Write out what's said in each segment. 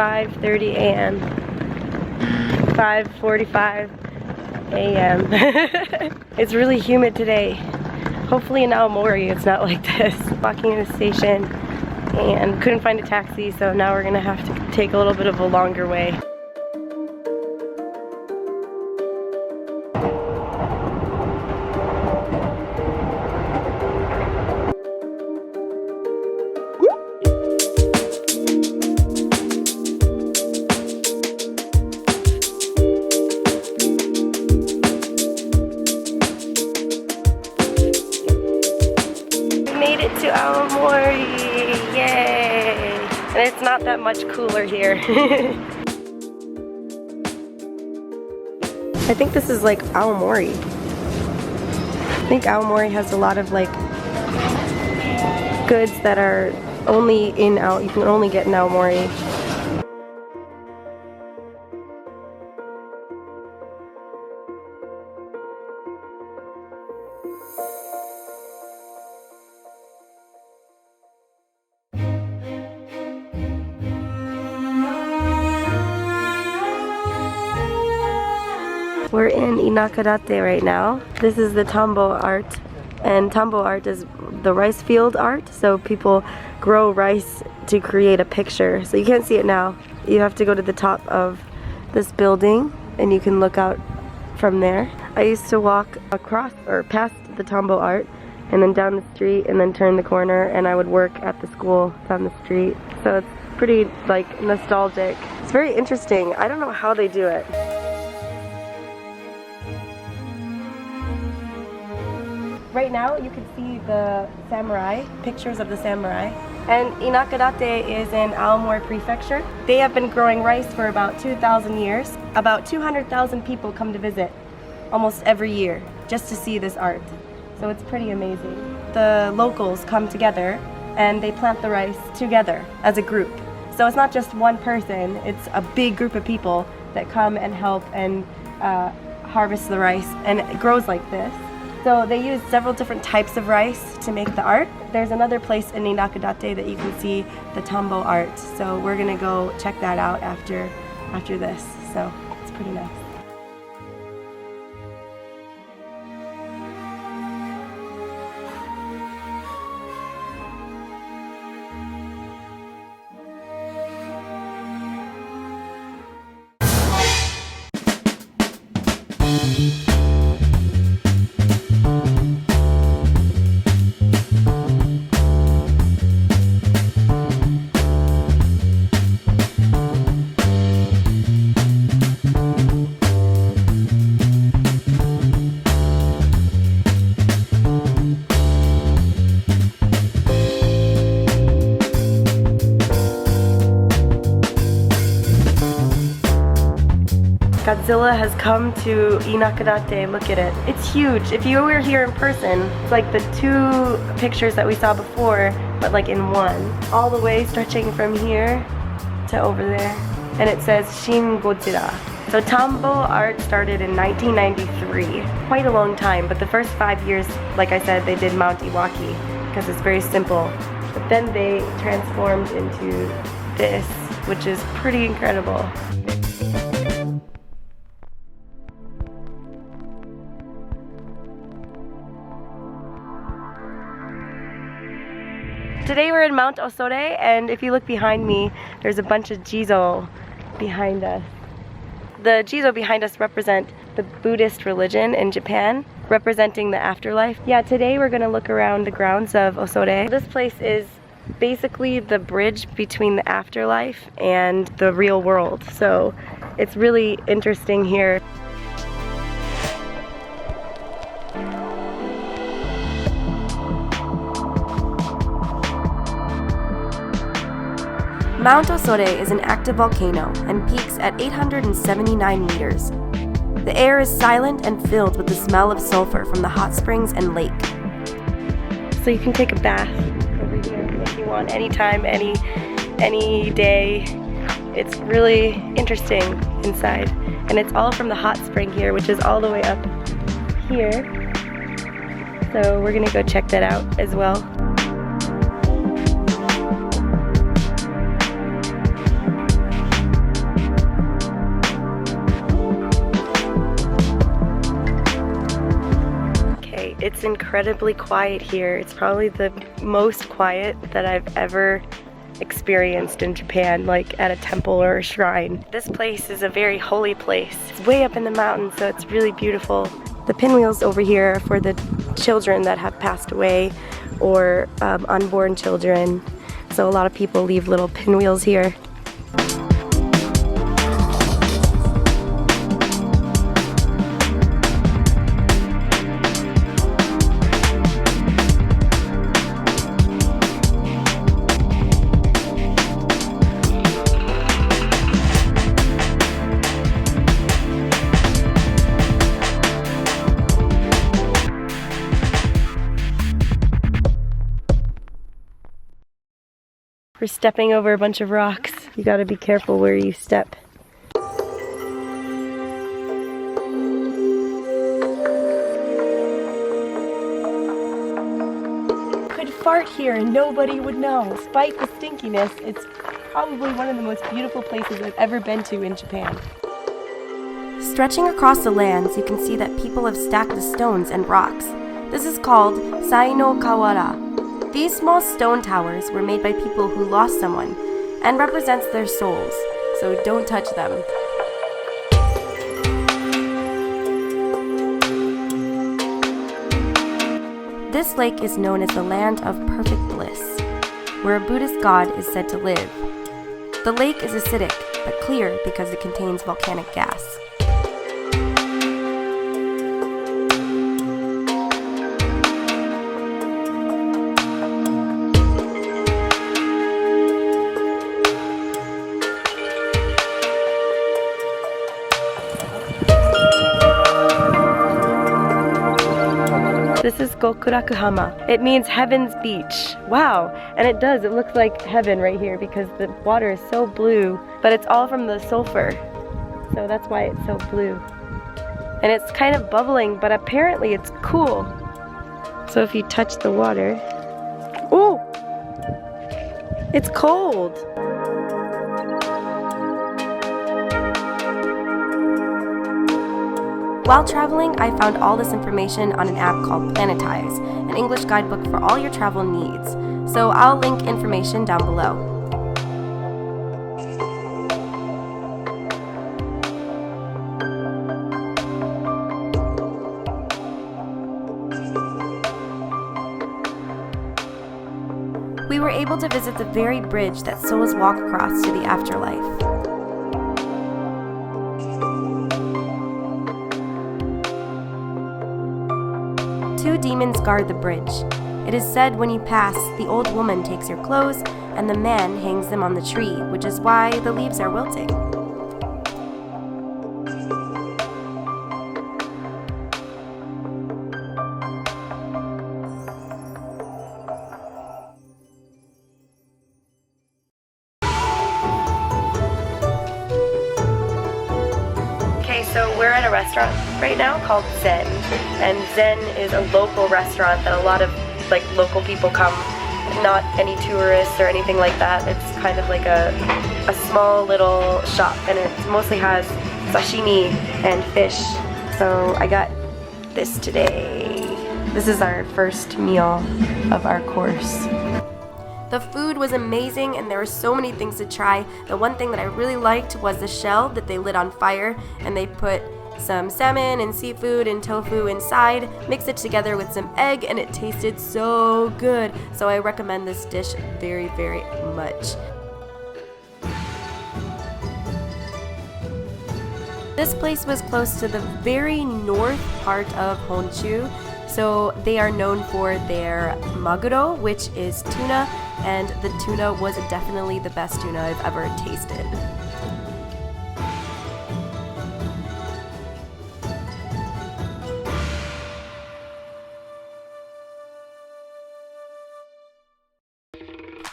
5:30 a.m. 5:45 a.m. It's really humid today. Hopefully in Aomori it's not like this. Walking in the station and couldn't find a taxi, so now we're gonna have to take a little bit of a longer way. Made it to Aomori, yay! And it's not that much cooler here. I think this is like Aomori. I think Aomori has a lot of like goods that are only you can only get in Aomori. We're in Inakadate right now. This is the Tumble Art, and Tumble Art is the rice field art, so people grow rice to create a picture. So you can't see it now. You have to go to the top of this building and you can look out from there. I used to walk across or past the Tumble Art and then down the street and then turn the corner, and I would work at the school down the street. So it's pretty like nostalgic. It's very interesting. I don't know how they do it. Right now you can see the samurai, pictures of the samurai. And Inakadate is in Aomori Prefecture. They have been growing rice for about 2,000 years. About 200,000 people come to visit almost every year just to see this art. So it's pretty amazing. The locals come together and they plant the rice together as a group. So it's not just one person, it's a big group of people that come and help and harvest the rice, and it grows like this. So they use several different types of rice to make the art. There's another place in Inakadate that you can see the Tumble Art. So we're gonna go check that out after this. So it's pretty nice. Godzilla has come to Inakadate. Look at it. It's huge. If you were here in person, it's like the two pictures that we saw before, but like in one. All the way stretching from here to over there. And it says Shin Godzilla. So Tambo art started in 1993. Quite a long time, but the first 5 years, like I said, they did Mount Iwaki because it's very simple. But then they transformed into this, which is pretty incredible. Today we're in Mount Osore, and if you look behind me, there's a bunch of Jizo behind us. The Jizo behind us represent the Buddhist religion in Japan, representing the afterlife. Yeah, today we're gonna look around the grounds of Osore. This place is basically the bridge between the afterlife and the real world, so it's really interesting here. Mount Osore is an active volcano and peaks at 879 meters. The air is silent and filled with the smell of sulfur from the hot springs and lake. So you can take a bath over here if you want, anytime, any day. It's really interesting inside. And it's all from the hot spring here, which is all the way up here. So we're gonna go check that out as well. It's incredibly quiet here. It's probably the most quiet that I've ever experienced in Japan, like at a temple or a shrine. This place is a very holy place. It's way up in the mountains, so it's really beautiful. The pinwheels over here are for the children that have passed away or unborn children. So a lot of people leave little pinwheels here. We're stepping over a bunch of rocks. You gotta be careful where you step. Could fart here and nobody would know. Despite the stinkiness, it's probably one of the most beautiful places I've ever been to in Japan. Stretching across the lands, you can see that people have stacked the stones and rocks. This is called Sino Kawada. These small stone towers were made by people who lost someone and represents their souls, so don't touch them. This lake is known as the land of perfect bliss, where a Buddhist god is said to live. The lake is acidic, but clear because it contains volcanic gas. This is Gokurakuhama. It means heaven's beach. Wow, and it does. It looks like heaven right here because the water is so blue, but it's all from the sulfur. So that's why it's so blue. And it's kind of bubbling, but apparently it's cool. So if you touch the water, ooh, it's cold. While traveling, I found all this information on an app called Planetyze, an English guidebook for all your travel needs. So I'll link information down below. We were able to visit the very bridge that souls walk across to the afterlife. Two demons guard the bridge. It is said when you pass, the old woman takes your clothes and the man hangs them on the tree, which is why the leaves are wilting. So we're at a restaurant right now called Zen, and Zen is a local restaurant that a lot of local people come, not any tourists or anything like that. It's kind of like a small little shop, and it mostly has sashimi and fish. So I got this today. This is our first meal of our course. The food was amazing and there were so many things to try. The one thing that I really liked was the shell that they lit on fire and they put some salmon and seafood and tofu inside, mixed it together with some egg, and it tasted so good. So I recommend this dish very, very much. This place was close to the very north part of Honshu. So they are known for their maguro, which is tuna, and the tuna was definitely the best tuna I've ever tasted.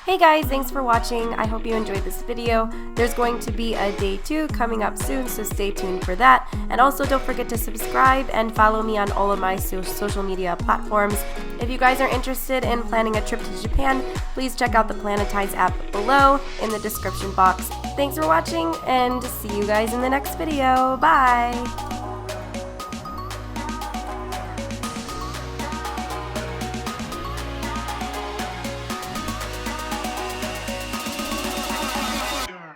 Hey guys, thanks for watching. I hope you enjoyed this video. There's going to be a day 2 coming up soon, so stay tuned for that. And also don't forget to subscribe and follow me on all of my social media platforms. If you guys are interested in planning a trip to Japan, please check out the Planetyze app below in the description box. Thanks for watching and see you guys in the next video. Bye!